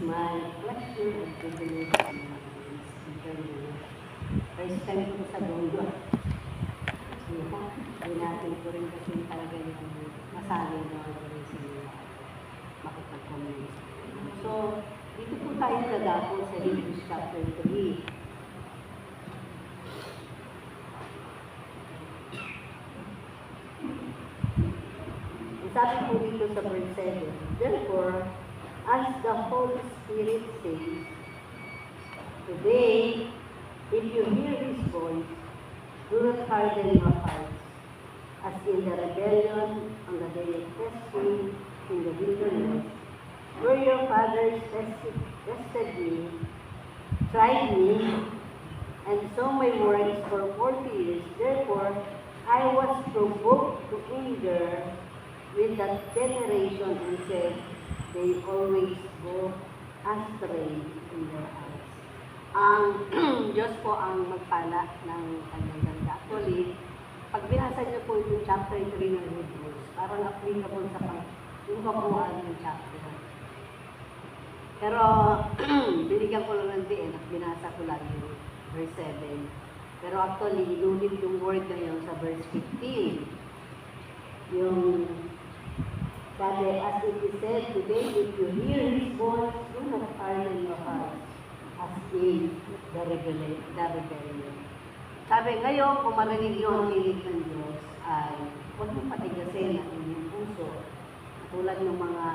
my pleasure and privilege and interview. First time ko sa Gondo. Binatid ko rin kasi talaga yung masali na rin sila makapag-comment. So, dito po tayo nagako sa Hebrews chapter 3. Sabi po dito sa verse 7, therefore, as the Holy Spirit says, today, if you hear His voice, do not harden your hearts, as in the rebellion on the day of testing in the wilderness, where your fathers tested me, tried me, and saw my works for 40 years. Therefore, I was provoked to anger with that generation and said, they always go astray in their eyes. Ang Diyos po ang magpala ng kanyang ganda. Actually, pag binasa niyo po yung chapter 3 ng Hebrews, parang applicable sa yung kabuuan ng chapter. Pero, binigyan ko lang ng diin at binasa ko lang yung verse 7. Pero actually, inulit yung word na yun sa verse 15. Yung sabi, as it is said today, if you hear His voice, do not harden your heart, as in the rebellion. Sabi, ngayon, kung marinig nyo ang tinig ng Diyos, ay huwag mong patigasin ang inyong puso, tulad ng mga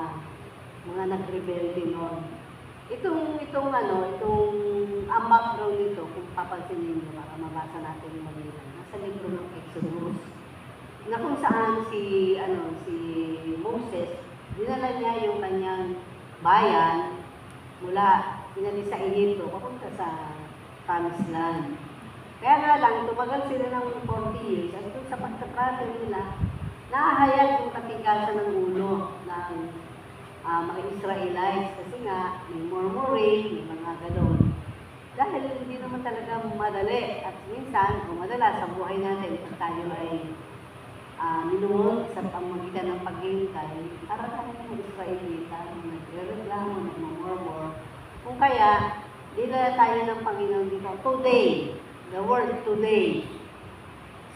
nag-rebelde noon. Itong ang background nito, kung papansinin nyo, para mabasa natin yung malilang, nasa libro ng Exodus, na kung saan si Moses, dinala niya yung kanyang bayan mula inalis sa Egypto papunta sa Promised Land. Kaya nga lang, tumagal sila ng 40 years at kung sa pagkaprato nila, nahahayag yung katigasan ng ulo ng mga Israelites kasi nga may murmuring, may mga galon. Dahil hindi naman talaga madali at minsan, kung madala sa buhay natin, pag tayo ay minuot sa pamagitan ng paghihintay, para tayo ng Israelita, nagre-reklamo, nagmamurmur. Kung kaya, dinala tayo ng Panginoon dito, today, the word today.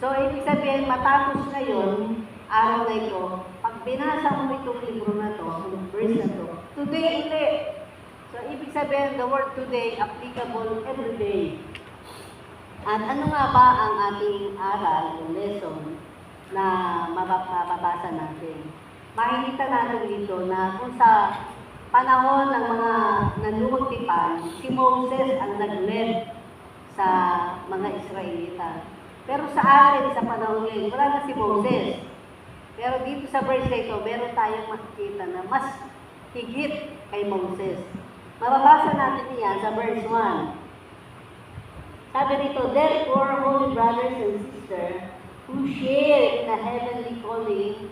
So, ibig sabihin, matapos na yun, araw na ito, pag binasa mo itong libro na to, yung verse na to, today ulit. So, ibig sabihin, the word today, applicable every day. At ano nga ba ang ating aral, yung lesson, na mababasa natin? Makikita natin dito na kung sa panahon ng mga nanluwag tipan, si Moses ang nag-led sa mga Israelita. Pero sa atin, sa panahon ngayon, wala na si Moses. Pero dito sa verse ito, meron tayong makikita na mas higit kay Moses. Mababasa natin yan sa verse 1. Sabi rito, therefore, holy brothers and sisters, who share in the heavenly calling,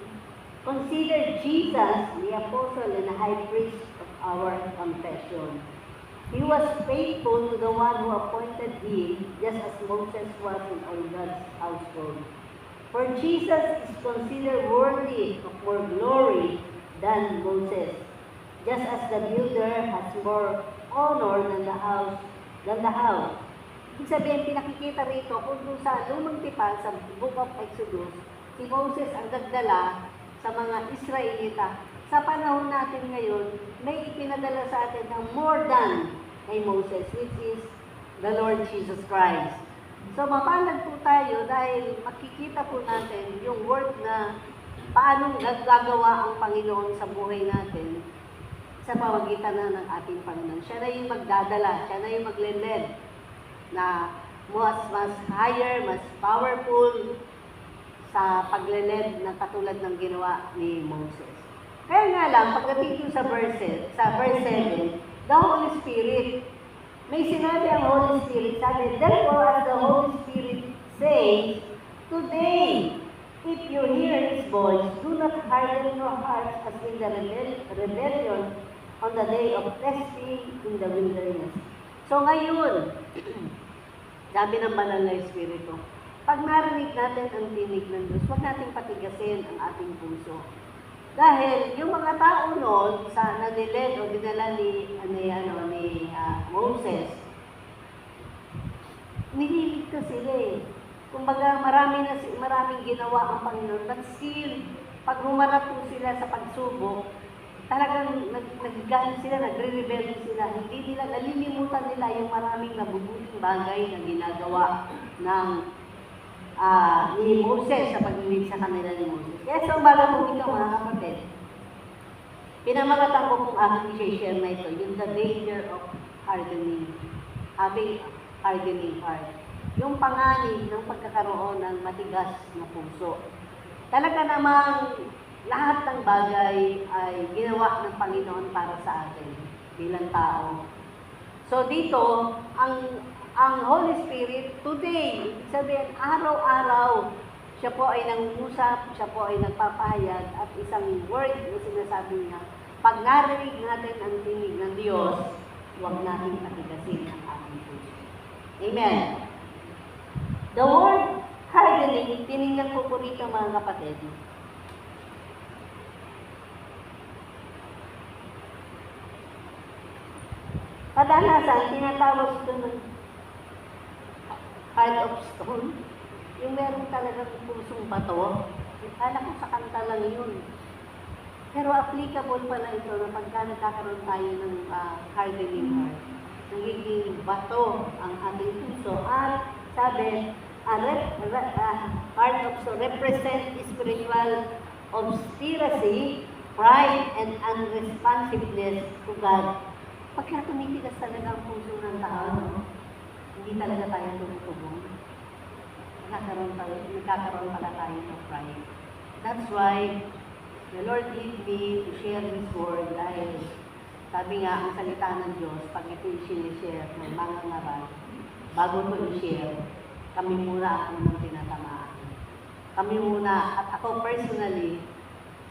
consider Jesus the apostle and the high priest of our confession. He was faithful to the one who appointed him, just as Moses was in all God's household. For Jesus is considered worthy of more glory than Moses, just as the builder has more honor than the house. Ibig sabihin, pinakikita rito kung doon sa lumang tipan sa Book of Exodus, si Moses ang nagdala sa mga Israelita. Sa panahon natin ngayon, may ipinadala sa atin ng more than kay Moses, which is the Lord Jesus Christ. So, mapalad po tayo dahil makikita po natin yung word na paano gagawa ang Panginoon sa buhay natin sa pamagitan na ng ating Panginoon. Siya na yung magdadala, siya na yung magle-led na mas higher, mas powerful sa pagleled na katulad ng ginawa ni Moses. Kaya nga lang, pagdating sa verse 7, the Holy Spirit, may sinabi ang Holy Spirit, sabi, therefore, as the Holy Spirit says, today, if you hear His voice, do not harden your hearts as in the rebellion on the day of testing in the wilderness. So ngayon, sabi ng Banal na Espiritu, pag narinig natin ang tinig ng Diyos, huwag nating patigasin ang ating puso. Dahil yung mga tao noon sa nadilid o dinala ni Moses, nililigtas sila eh. Kumbaga maraming ginawa ang Panginoon. But still, pag humarap po sila sa pagsubok, talagang naggalit sila, nagre-rebel sila. Hindi nila, nalilimutan nila yung maraming nabubuting bagay na ginagawa ng ni Moses sa pagdinig sa kanila ni Moses. Kaya sa umaga po ito, mga kapatid, pinamagatan ko pong aking i-share na ito, yung the danger of having hardening heart. Yung panganib ng pagkakaroon ng matigas na puso. Talaga namang lahat ng bagay ay ginawa ng Panginoon para sa atin bilang tao. So dito, ang Holy Spirit today, sabihin, araw-araw, siya po ay nangungusap, siya po ay nagpapahayag, at isang word na sinasabi niya, pag narinig natin ang tinig ng Diyos, huwag natin patigasin ang ating puso. Amen. The word hardening, tinignan ko po rito mga kapatid. Kadalasan, tinatawag ito ng heart of stone. Yung meron talagang pusong bato. Kala ko sa kanta lang yun. Pero applicable pala ito na pagka nagkakaroon tayo ng hardening heart. Nagiging bato ang ating puso. At sabi, heart of stone represent spiritual obstinacy, pride, and unresponsiveness to God. Pagka tumitigas talaga ang puso ng tao, hindi talaga tayo tumutubong. Nagkakaroon pala tayo ng pride. That's why the Lord gave me to share His word dahil sabi nga ang salita ng Diyos, pag ito i-share ng mga ngaral, bago ko i-share, kami muna ang tinatamaan. Kami muna, at ako personally,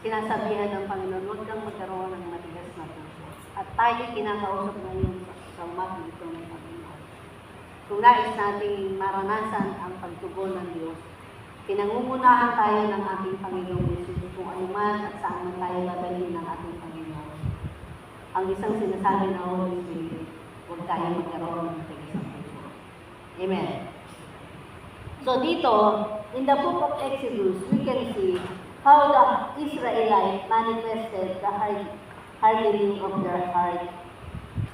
sinasabihan ng Panginoon, huwag kang magkaroon ng matigas na puso. At tayo kinakausap ngayon sa umaga dito ng Panginoon. Kung nais nating maranasan ang pagtugon ng Diyos, pinangungunahan tayo ng ating Panginoong Jesus kung ano man at saan man tayo dadalhin ng ating Panginoon. Ang isang sinasabi ng Holy Spirit, huwag tayo magkaroon ng matigas na puso. Amen. So dito, in the book of Exodus, we can see how the Israelites manifested the hardening of their heart.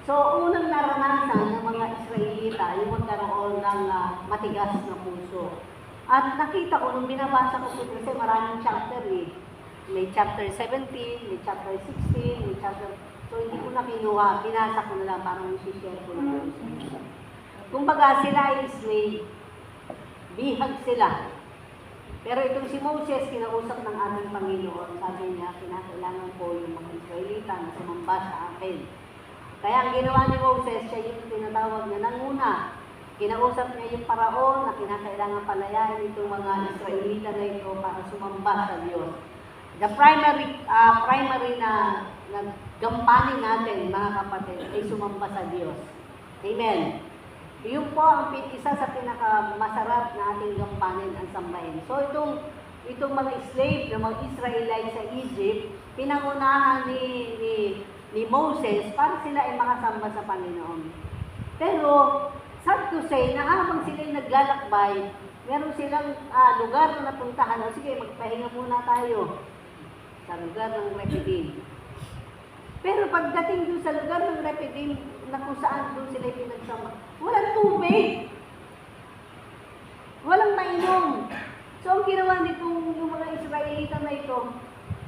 So, unang naranasan ng mga Israelita yung magkaroon ng matigas na puso. At nakita ko, nung binabasa ko po kasi maraming chapter eh. May chapter 17, may chapter 16, may chapter... So, hindi ko na kinuha. Binasa ko na lang, parang isi-share ko na lang. Kumbaga, sila ay slave. Bihag sila. Pero itong si Moses, kinausap ng ating Panginoon, sabi niya, kinakailangan ko yung mga Israelita na sumamba sa akin. Kaya ang ginawa ni Moses, siya yung tinatawag niya nanguna. Kinausap niya yung paraon na kinakailangan palayain itong mga Israelita na ito para sumamba sa Diyos. The primary na gampanin natin, mga kapatid, ay sumamba sa Diyos. Amen. Yun po ang isa sa pinakamasarap na ating gampanin ang sambahin. So itong mga slave na mga Israelites sa Egypt, pinangunahan ni Moses para sila ay makasamba sa Panginoon. Pero sad to say na habang sila naglalakbay, meron silang lugar na napuntahan. O sige, magpahinga muna tayo sa lugar ng Refidim. Pero pagdating doon sa lugar ng Refidim, na kung saan doon sila pinagsama, walang tubig. Walang mainom. So, ang ginawa nitong yung mga Israelita na ito,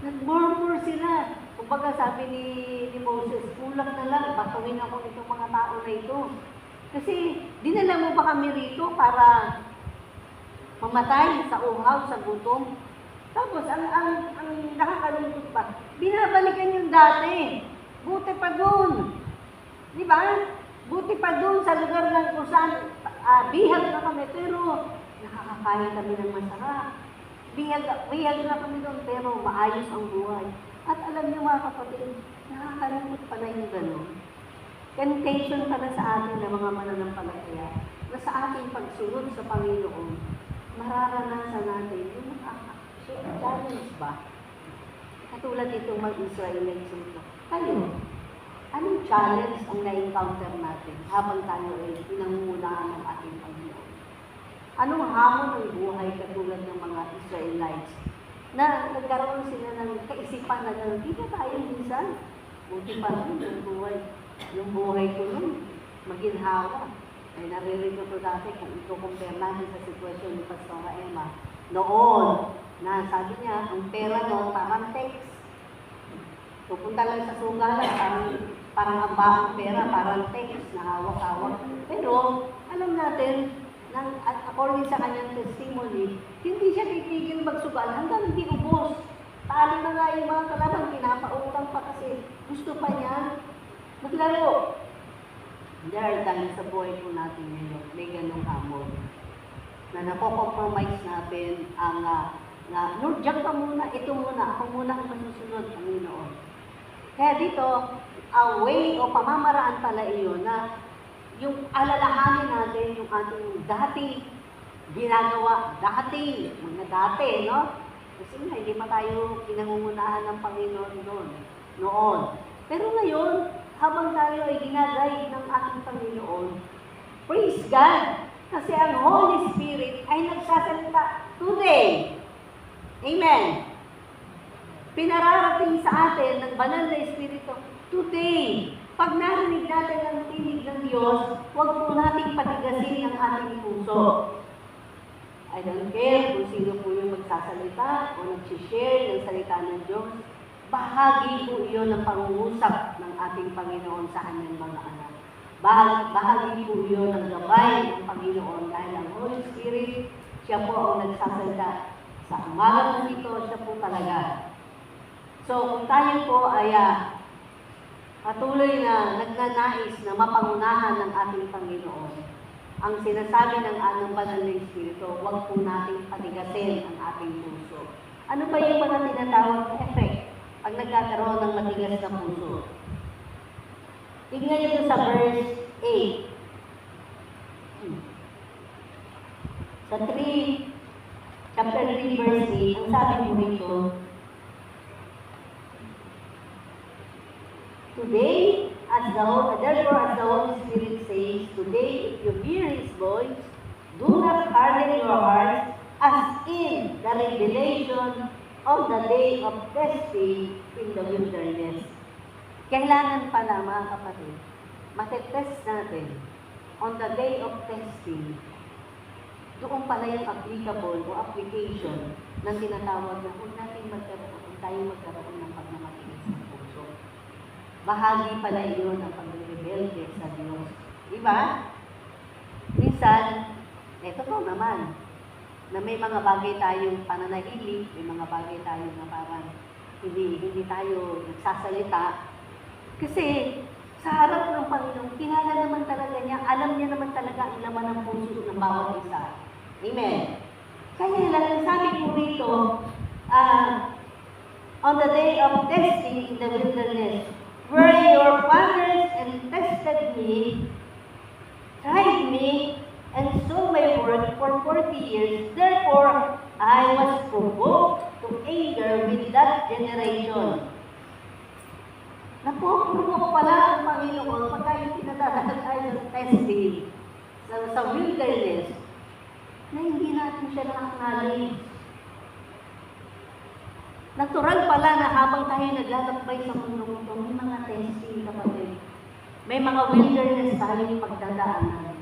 nag-murmur sila. Kumbaga sabi ni Moses, kulang na lang, batuhin ako itong mga tao na ito. Kasi, dinala mo ba kami rito para mamatay sa uhaw, sa gutom? Tapos, ang nakakalungkot pa, binabalikan yung dati. Buti pa doon. Di ba? Buti pa doon sa lugar ng kusan, bihag na kami, pero nakakakain kami ng masarap. Bihag na kami doon, pero maayos ang buhay. At alam niyo mga kapatid, nakakalungkot pala yung gano'n. Temptation pala sa atin ng mga mananampalataya na sa ating pagsunod sa Panginoon, mararanasan natin yung challenge ba? Katulad itong mag-Israelites ito. Kayo, anong challenge ang na-encounter natin habang tayo ay pinangungunahan ng ating Panginoon? Anong hamon ng buhay katulad ng mga Israelites na nagkaroon sila ng kaisipan na hindi na tayo minsan? Buti pa nun yung buhay ko nun, maginhawa. Ay naririnig ko dati kung i-compare natin sa sitwasyon ni Pastora Emma. Noon, na sabi niya, ang pera noon parang text. Pupunta lang sa sugalan, parang ambakang pera, parang text na hawak-hawak. Pero, alam natin, according sa kanyang testimony, hindi siya titigil magsugal hanggang hindi ubos. Talo na nga yung mga kalaban, pinapautang pa kasi gusto pa niya maglaro. There are times sa buhay po natin ngayon, may ganong hamon na napokompromise natin ang Lord, diyan ka muna, ito muna, ako muna ang masusunod, Panginoon. Kaya dito, a way o pamamaraan pala iyon na yung alalahanin natin yung ating dating ginagawa, mga dati, no? Kasi nga, hindi pa tayo pinangungunahan ng Panginoon noon. Pero ngayon, habang tayo ay ginagay ng ating Panginoon, praise God! Kasi ang Holy Spirit ay nagsasalita today. Amen. Pinararating sa atin ng banal na Espiritu today. Pag narinig natin ang tinig ng Diyos, huwag po nating patigasin ang ating puso. I don't care kung sino po yung magsasalita o nag-share ng salita ng Diyos. Bahagi po iyon ng pangungusap ng ating Panginoon sa kanyang mga anak. Bahagi po iyon ng gabay ng Panginoon dahil ang Holy Spirit, siya po ang nagsasalita. Sa umaga po ito, siya po talaga. So, kung tayo po ay patuloy na nagnanais na mapangunahan ng ating Panginoon, ang sinasabi ng anong banal na Espiritu, huwag po nating patigasin ang ating puso. Ano ba yung mga tinatawag na effect pag nagkakaroon ng matigas na puso? Tignan nyo sa verse 8. Sa chapter 3, verse 8, ang sabi mo rito, today, therefore as the Holy Spirit says, today if you hear His voice, do not harden your hearts as in the revelation of the day of testing in the wilderness. Kailangan pala mga kapatid, matetest natin on the day of testing. Doon pala yung applicable o application ng tinatawag na kung tayo magkaroon ng pagmamatigas ng puso. Bahagi pala iyon ng pag-rebelde sa Diyos. Diba? Minsan, totoo naman, na may mga bagay tayong pananahimik, may mga bagay tayong na parang hindi tayo nagsasalita. Kasi sa harap ng Panginoon, kilala naman talaga niya, alam niya naman talaga ang laman ng puso ng bawat isa. Amen. Kaya lang, sabi ko rito, on the day of testing in the wilderness, where your fathers tested me, tried me, and saw my work for 40 years, therefore I was provoked to anger with that generation. Napuprovok pala ang Panginoon pagka yung tinatawag tayo ng testing sa wilderness, na hindi natin siya na-acknowledge. Natural pala na habang tayo naglalakbay sa mundo ito, may mga testing kapatid. May mga wilderness tayong pagdadaanan.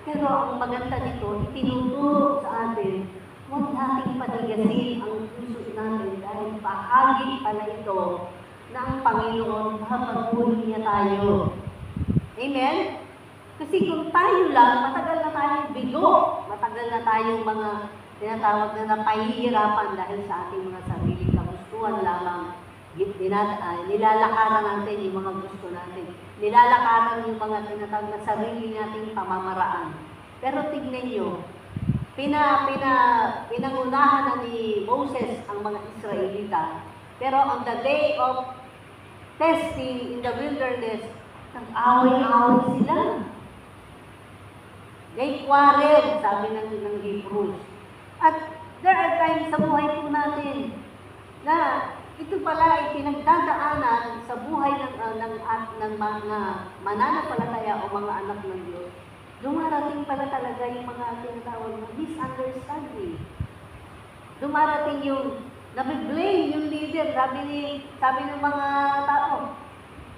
Pero ang maganda nito, itinuturo sa atin, huwag nating patigasin ang puso natin dahil bahagi pala ito na ang Panginoon mapagbuli niya tayo. Amen? Kasi kung tayo lang, matagal na tayong bigo, matagal na tayong mga tinatawag na napahihirapan dahil sa ating mga sarili kagustuhan lamang. Nilalakaran natin yung mga gusto natin. Nilalakaran yung mga tinatawag na sarili nating pamamaraan. Pero tignan nyo, pinangunahan na ni Moses ang mga Israelita. Pero on the day of testing in the wilderness, nag-away-away sila. They quarrel, sabi ng Hebrews. At there are times sa buhay po natin na ito pala ay pinagdadaanan sa buhay ng mga mananampalataya o mga anak ng Diyos. Dumarating pala talaga yung mga tinatawag na misunderstanding. Dumarating yung nabiblame yung leader. Sabi ng mga tao,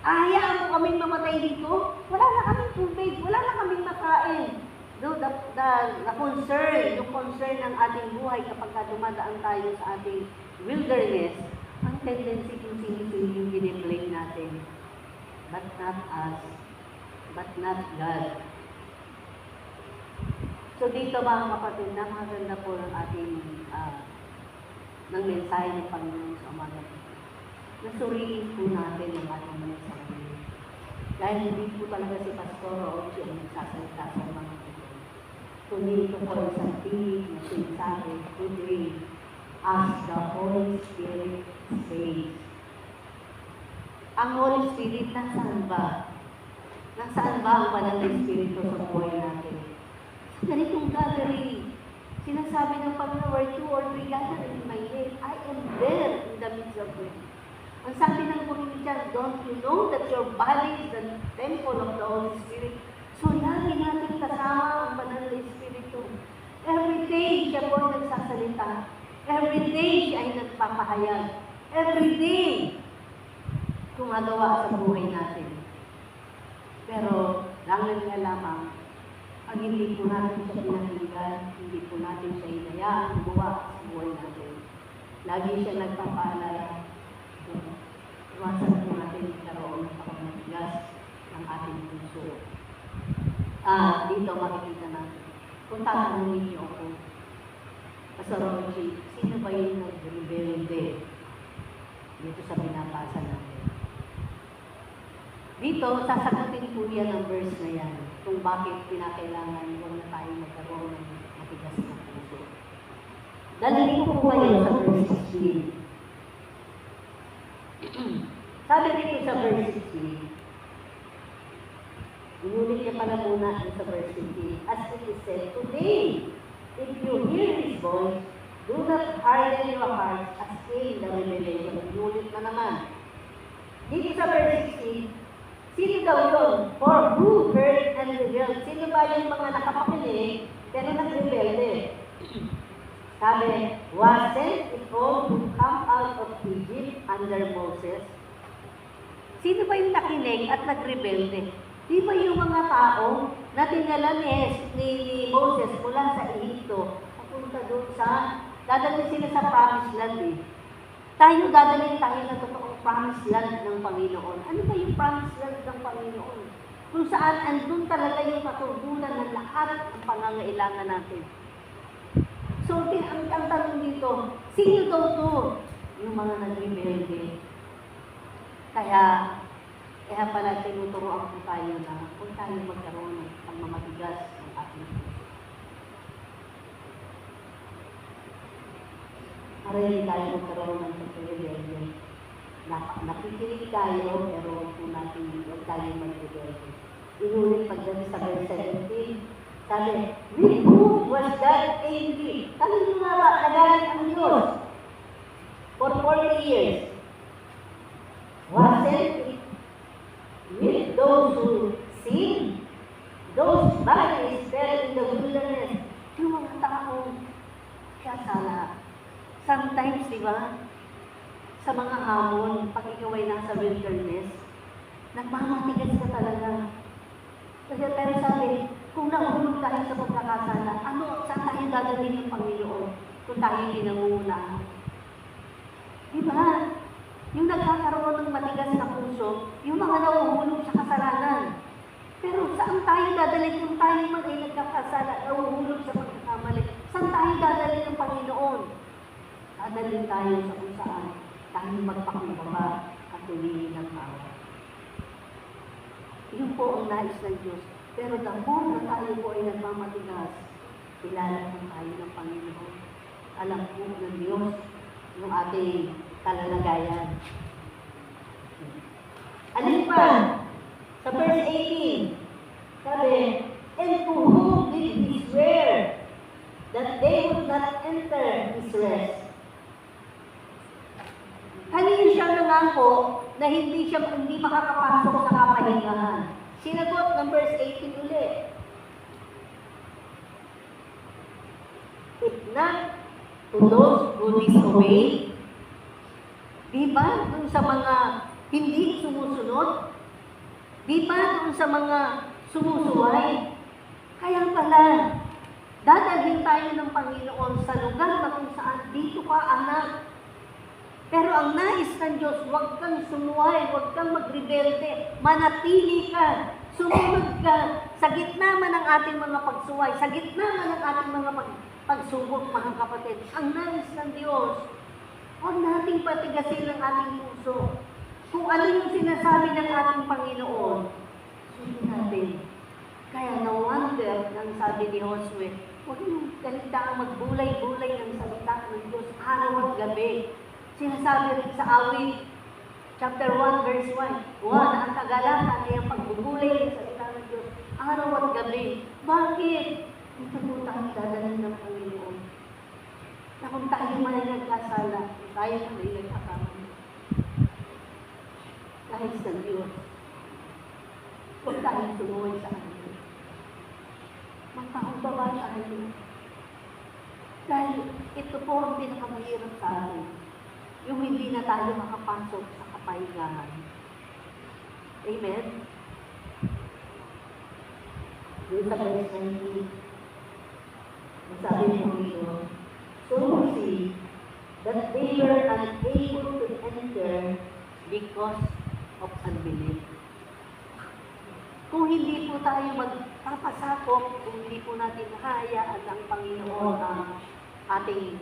hayaan mo kaming mamatay dito. Wala na kaming tubig, wala na kaming makain. No, yung concern ng ating buhay kapag dumadaan tayo sa ating wilderness, ang tendency kung sino-sino yung biniblame natin. But not us, but not God. So dito mga kapatid, napakaganda po ng ating ng mensahe ng Panginoon sa umaga. Nasuriin po natin ang ating mga sarili. Dahil hindi po talaga si Pastor Roche ang nagsasalita sa mga ito. Kundi ito po isang tinig na sinasabi, today, as the Holy Spirit says. Ang Holy Spirit, nasaan ba? Nasaan ba ang banal na Espiritu sa buhay natin? Sa ganitong gathering, sinasabi ng Panginoon, where 2 or 3 gather in my name, I am there in the midst of them. Ang sabi ng Corinthians, don't you know that your body is the temple of the Holy Spirit? So, lagi natin kasama ang banal na Espiritu. Every day, siya po nagsasalita. Every day, siya ay nagpapahayag. Every day, gumagawa sa buhay natin. Pero, lang nga lamang, pag hindi po natin siya pinakinggan, hindi po natin siya hinayaan gumawa sa buhay natin. Lagi siya nagpapaalala. Iwasan po natin karoon ng pagmatigas ng ating puso. Dito makikita natin. Kung tatanungin niyo ako, Pastor Roche, sino ba yung nag-rebelde dito sa binabasa natin? Dito, sasagutin po yan ang verse na yan kung bakit pinakailangan huwag na tayo magkaroon ng matigas na puso. Dalhin ko po kayo sa verse 16. Sabi dito sa verse 16, inulit niya pala muna sa verse 15, as it is said, today, if you hear His voice, do not harden your hearts as in the revelation. Inulit na naman. Dito sa verse 16, sino daw yun? For who heard and rebelled? Sino ba yung mga nakapakinig pero nag-rebelde? Sabi, wasn't it all to come out of Egypt under Moses? Sino ba yung nakinig at nag-rebelde? Di ba yung mga tao na tinala ni Moses mula sa Ehipto, papunta doon sa, dadalhin sila sa promised land eh. Dadalhin tayo na totoong promised land ng Panginoon. Ano ba yung promised land ng Panginoon? Kung saan andun talaga yung matutunan ng lahat ng pangangailangan natin. So, ang tanong dito, sino daw to? Yung mga nag-rebelde. Kaya pala tinuturoan po tayo na kung tayo magkaroon ng pagmamatigas ng ating puso. Marami tayo magkaroon ng pagrebelde. Nakikinig tayo, pero huwag tayo mag-rebelde. Inulit pagdating sa verse 17, sabi, with whom was God angry? Kami nyo nga ba, nagalit ang Diyos for 40 years. Wasn't it with those who sin? Those bodies fell in the wilderness. Yung mga taong kasala. Sometimes, di ba, sa mga hamon, pag ikaw ay nasa wilderness, nagmamatigas ka talaga. Kasi pero sabi, kung nahulog tayo sa pagkakasala, saan tayo dadalhin ng Panginoon kung tayo hindi nangungunahan? Diba? Yung nagkakaroon ng matigas na puso, yung mga nahuhulog sa kasalanan. Pero saan tayo dadalhin kung tayo man ay nagkakasala, nahuhulog sa pagkakamali? Saan tayo dadalhin ng Panginoon? Dadalhin tayo sa kung saan tayo magpakumbaba at humingi ng awa. Yun po ang nais ng Diyos. Pero the more na tayo po ay nagmamatigas, kilala po tayo ng Panginoon. Alam po ng Diyos yung ating kalalagayan. Alin pa? Sa verse 18, sabi, and to whom did He swear that they would not enter His rest? Kanina na hindi makakapasok sa kapahingahan? Sinagot ng verse 18 ulit. If not to those who disobey, di ba dun sa mga hindi sumusunod? Di ba dun sa mga sumusuway? Kaya pala, dadalhin tayo ng Panginoon sa lugar na kung saan dito ka anak. Pero ang nais ng Diyos, huwag kang sumuway, huwag kang magrebelde, manatili ka, sumunod ka, sa gitna man ng ating mga pagsuway, sa gitna man ng ating mga pagsubok, mga kapatid. Ang nais ng Diyos, huwag nating patigasin ang ating puso. Kung ano yung sinasabi ng ating Panginoon, sundin natin. Kaya no wonder, nang sabi ni Josue, huwag yung ganitang magbulay-bulay ng salita ng Diyos araw at gabi. Sinasabi rin sa awit, chapter 1, verse 1, ang kagalakan ay ang pagbubulay ng salita ng Diyos araw at gabi. Bakit? Ito po tayo dadalhin ng Panginoon. Na kung tayo man ay nagkasala, tayo man ay nagkakamali. Dahil sa Diyos, huwag tayong sumuway sa Kanya. Magpakumbaba tayo. Dahil ito po ang pinakamahirap sa atin. Yung hindi na tayo makapasok sa kapahingahan. Amen? Doon sa verse 19, sabi mo dito, so you see that they were unable to enter because of unbelief. Kung hindi po tayo magpapasakop, kung hindi po natin hayaan ang Panginoon ang ating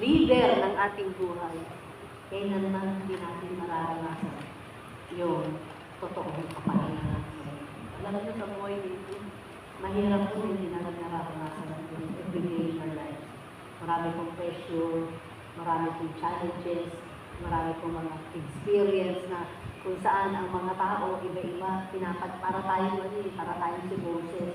leader ng ating buhay, kaya naman hindi natin mararanasan yung totoong kapahingahan. Alam nyo sa buhay dito, mahirap po hindi natin nararanasan yung everyday in our life. Marami pong pressure, marami pong challenges, marami pong mga experience na kung saan ang mga tao, iba-iba, para tayong si Moses.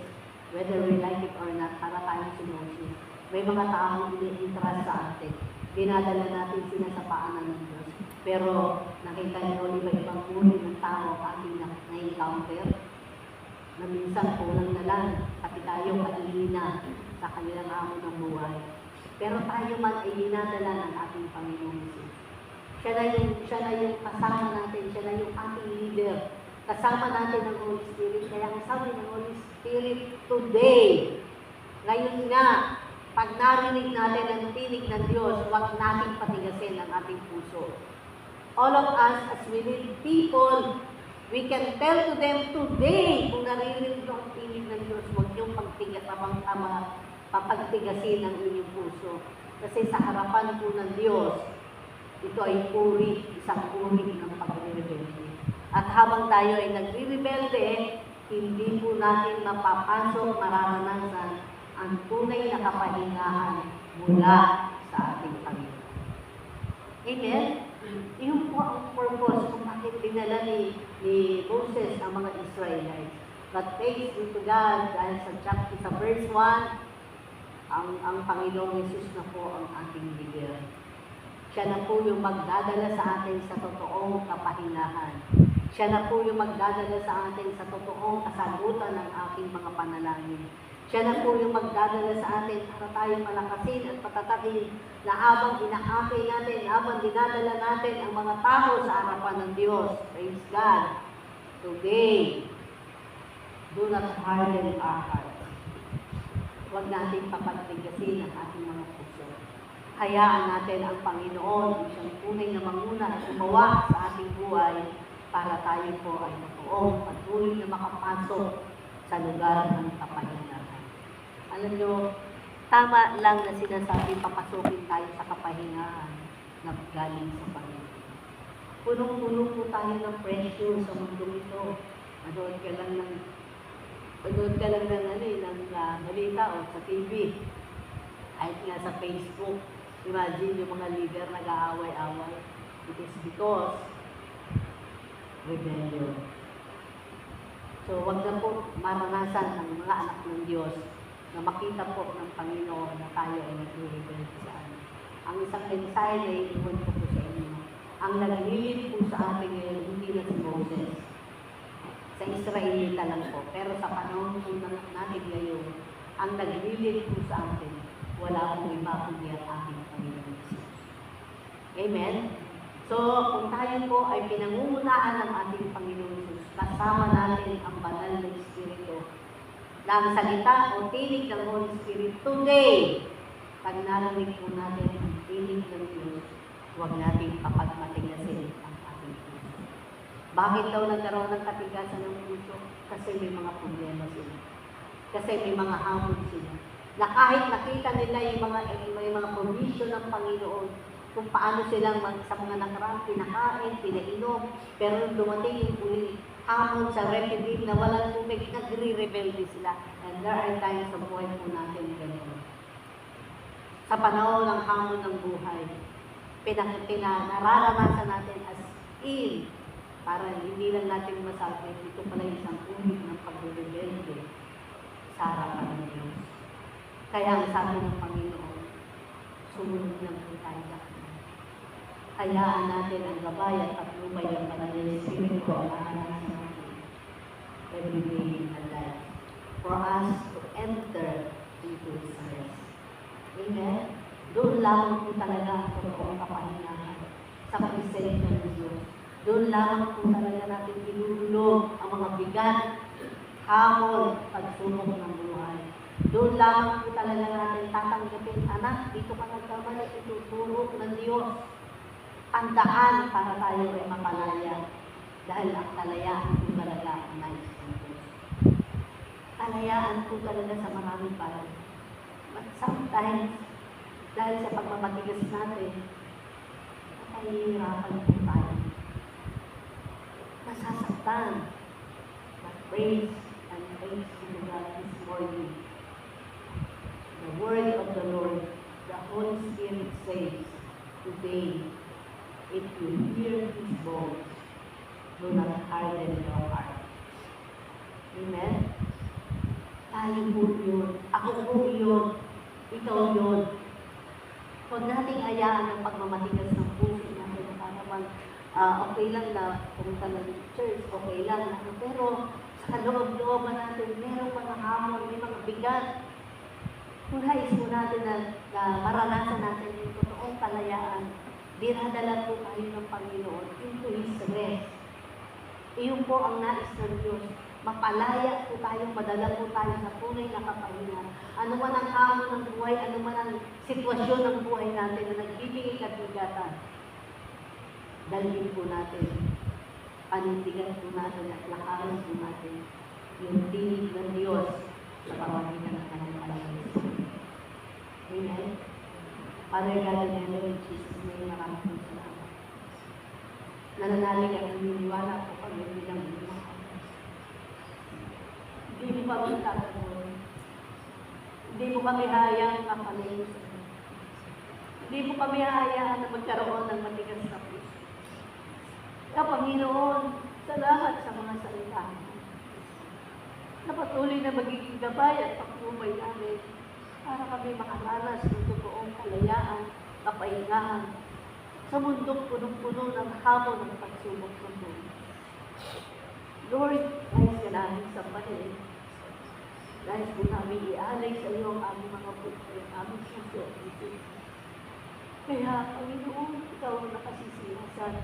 Whether we like it or not, para tayong si Moses. May mga taong ini-interest sa atin. Dinadala natin sila sa paanan ng Diyos. Pero nakita niyo, iba-ibang uri ng tao ating na-encounter na minsan kulang na lang, pati tayo kailina sa kanilang amo ng buhay. Pero tayo man ay dinadala ng ating Panginoon Jesus. Siya na yung kasama natin, siya na yung ating leader. Kasama natin ang Holy Spirit. Kaya ang sabi ng Holy Spirit, today, ngayon nga, pag narinig natin ang tinig ng Diyos, huwag nating patigasin ang ating puso. All of us, as we lead people, we can tell to them today, kung naririnig ang tinig ng Diyos, huwag niyong papagtigasin ang inyong puso. Kasi sa harapan po ng Diyos, ito ay isang uri ng pagre-rebelde. At habang tayo ay nagre-rebelde, hindi po natin mapapasok, mararanasan ang tunay na kapahingahan mula sa ating Panginoon. Amen? Iyon po ang purpose kung bakit dinala ni Moses ang mga Israelites. But thanks be to God, dahil sa verse 1, ang Panginoong Jesus na po ang ating leader. Siya na po yung magdadala sa atin sa totoong kapahingahan. Siya na po yung magdadala sa atin sa totoong kasagutan ng ating mga panalangin. Siya na po yung magdadala sa atin para tayong malakasin at patatakin na habang inaakay natin, habang dinadala natin ang mga tao sa harapan ng Diyos. Praise God. Today, do not harden our hearts. Huwag natin papagtigasin ang ating mga puso. Hayaan natin ang Panginoon, siyang tunay na manguna at gumawa sa ating buhay para tayo po ay totoong patuloy na makapasok sa lugar ng kapahingahan. Alam nyo, tama lang na sinasabi papasukin tayo sa kapahingahan na galing sa Panginoon. Punong-puno po tayo ng pressure sa mundo ito. Manood ka lang ng balita o sa TV. Kahit nga sa Facebook. Imagine yung mga leader nag-aaway-away. It is because rebellion. So, wag na po maranasan ng mga anak ng Diyos na makita po ng Panginoon na tayo ay nag-rebel sa ano. Ang isang mensahe na iiwan ko po sa inyo, Ang naglilid po sa atin ngayon, hindi na si Moses. Sa Israelita lang po. Pero sa panahon po natin ngayon, ang naglilid po sa atin, wala pong iba kundi ang ating Panginoon. Amen? So, kung tayo po ay pinangungunahan ng ating Panginoon Jesus, kasama natin ang banal na Espiritu, na ang salita o tinig ng Holy Spirit today, pag narinig po natin ang tinig ng Diyos, huwag nating papagmatigasin ang ating puso. Bakit daw nagkaroon ng katigasan ng puso? Kasi may mga problema sila. Kasi may mga hamon sila. Na kahit nakita nila yung mga provision ng Panginoon, kung paano silang sa mga nakaraan pinakain, pinainom, pero dumating yung uli, hamon sa refugee na walang tubig, nagre-rebelde sila. And there are times sa buhay po natin ganito. Sa panahon ng hamon ng buhay, nararanasan natin as in, para hindi lang natin masabi, ito pala yung isang ulit ng pagre-rebelde sa harapan ng Diyos. Kaya ang sabi ng Panginoon, sumunod lang po tayo. Hayaan natin ang gabay at patnubay ng banal na Espiritu ang aanasan natin every day in our life for us to enter into His rest. Amen? Doon lamang po talaga ang totoong kapahingahan sa presensya ng Diyos. Doon lamang po talaga natin tinulog ang mga bigat, hamon, pagsubok ng buhay. Doon lamang po talaga natin tatanggapin, anak, dito ka nagkamali, ituturo ng Diyos. Ang daan para tayo ay mapalaya. Dahil ang kalayaan po talaga ang nais ng Diyos. Kalayaan po talaga sa maraming bagay. But sometimes, dahil sa pagmamatigas natin, nakahihirapan po tayo. Nasasaktan. But praise and praise to God this morning. The word of the Lord, the Holy Spirit says, today, if you hear His voice, do not harden your heart. Amen? Tayo po yun. Ako po yun. Ikaw yun. Huwag nating ayaan ang pagmamatigas ng puso natin. Para okay lang na pumunta ng church, okay lang. Pero sa loob-looban natin, merong mga hamon, may mga bigat. Kung nais po natin na maranasan natin yung totoong kalayaan, dinadala po tayo ng Panginoon into His rest. Iyon po ang nais ng Diyos. Mapalaya po tayo, madala po tayo sa tunay na kapahinga. Ano man ang hamon ng buhay, ano man ang sitwasyon ng buhay natin na nagbibigay kabigatan, dalhin po natin, panindigan po natin at lakaran po natin yung tinig ng Diyos sa pamamagitan ng kanyang Panginoon. Amen? Father God in heaven, in Jesus' name, maraming po salamat. Nananalig at naniniwala po kami bilang mga hindi mo kami tatanong. Hindi mo kami hayang kapalayo sa inyo. Hindi mo kami hayaan na magkaroon ng matigas na puso. Kaya Panginoon, salamat sa mga salita na patuloy na magiging gabay at pagtubay namin para kami makaranas ng totoong kalayaan, kapahingahan sa mundong punong-puno ng hamon ng pagsubok ng buhay. Lord, nais ka namin sa panil. Nais po namin ialay sa iyo ang aming mga puso, ang aming puso. Kaya, Panginoon, ikaw ang nakasisiyasan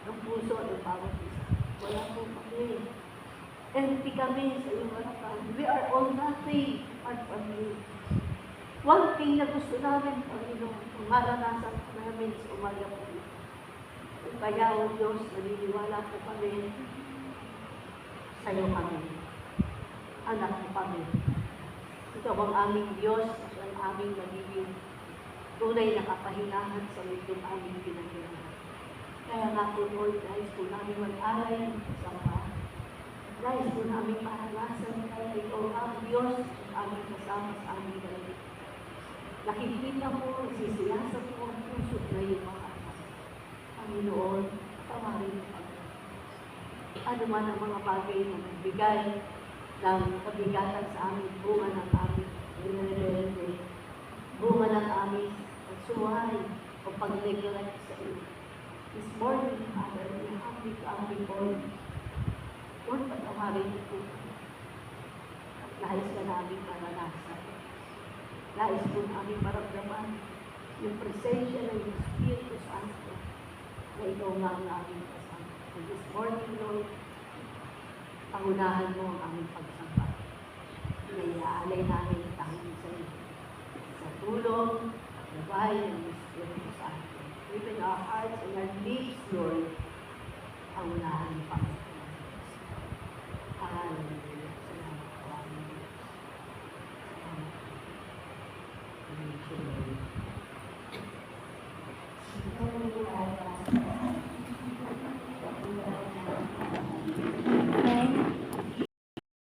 ng puso ng bawat isa. Wala po kami. Empty kami sa iyong harapan. We are all nothing apart from you. One thing na gusto namin, Panginoon, kung maranasan namin sa umaga po. Kaya, O Diyos, naniniwala po kami sa iyo kami. Anak mo kami. Ikaw ang aming Diyos at ang aming magiging tunay na kapahingahan sa litong aming pinagirahan. Kaya nga po, Lord, nais po namin mag-alay ng kasama. Nais po namin maranasan kaya ikaw ang Diyos at aming kasama sa aming galit. Nakikita mo, sisiyasan mo ang puso na iyong mga anak. Panginoon, tawarin mo kami. Ano man ang mga bagay na magbigay ng kabigatan sa aming bunga ng aming rebelde, bunga ng aming pagsuway o pag-neglect sa iyo. This morning, Father, we humbly come before you. Lord, patawarin niyo po kami. At nais ka namin maranasan. Nais po namin maramdaman yung presensya ng Espiritu Santo na ikaw nga ang aming kasama. So this morning, Lord, pangunahan mo ang aming pagsamba. Inayaalay namin tayo sa iyo. Sa tulong at gabay ng Espiritu Santo. Open our hearts and our lips, Lord, pangunahan mo, Panginoon.